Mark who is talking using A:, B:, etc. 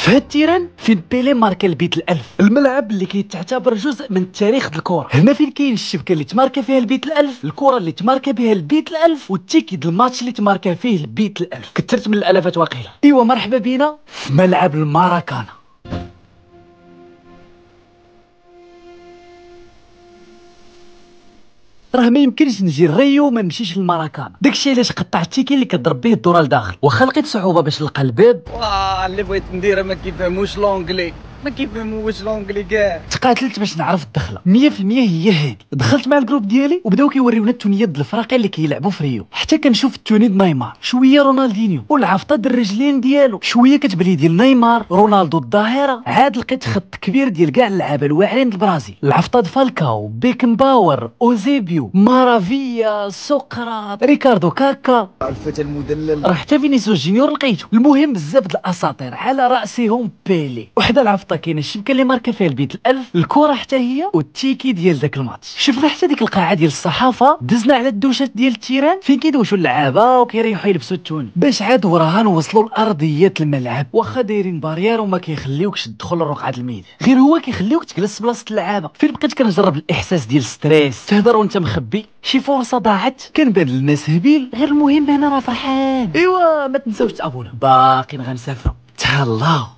A: في هاد التيران فين بيلي ماركا البيت الألف، الملعب اللي كيتعتبر جزء من التاريخ د الكرة. هنا فين كاين الشبكة اللي تماركا فيها البيت الألف، الكرة اللي تماركا بها البيت الألف، والتيكي د الماتش اللي تماركا فيه البيت الألف. كثرت من الألفات واقيلا. ايوا مرحبا بينا في ملعب الماراكانا. راه ما يمكنش نجي الريو وما نمشيش للماراكانا، داكشي علاش قطعت التيكي اللي كضرب به الدوره لداخل، واخا لقيت صعوبه باش نلقى الباب.
B: واه اللي بغيت نديرها ما كيفهموش لونجلي، ما كيفهموش لونجلي كاع.
A: تقاتلت باش نعرف الدخله 100% هي هادي. دخلت مع الجروب ديالي وبداو كيوريونا التونيات د الفراقي اللي كيلعبوا في ريو، حتى كنشوف التوني د نيمار، شويه رونالدينيو، والعفطه د الرجلين ديالو، شويه كتبلي ديال نيمار، رونالدو الظاهره. عاد لقيت خط كبير ديال كاع اللعابه الواعرين د البرازيل، العفطه د فالكاو، بيكن باور، اوزيبيو، مارافيا، سقراط، ريكاردو كاكا،
B: الفتى المدلل.
A: راه حتى فينيسيوس جونيور لقيته. المهم بزاف د الاساطير على راسهم بيلي. وحده العفطه كاينه الشبكه اللي ماركه فيها البيت الألف، الكره حتى هي، والتيكي ديال داك الماتش. شفنا حتى ديك القاعه ديال الصحافه، دزنا على الدوشات ديال التيران فين كيدوشوا اللعابه وكيريحوا يلبسوا التوني، باش عاد وراها نوصلوا لارضيات الملعب. واخا دايرين بارير وما كيخليوكش تدخل لرقعه الميدان، غير هو كيخليوك تجلس بلاصه اللعابه. فين بقيت كنجرب الاحساس ديال ستريس، تهضر وانت مخبي، شي فرصه ضاعت كنبان للناس هبيل، غير المهم انا راه فرحان. ايوا ما تنساوش تابونا، باقيين غنسافروا. تهلاو.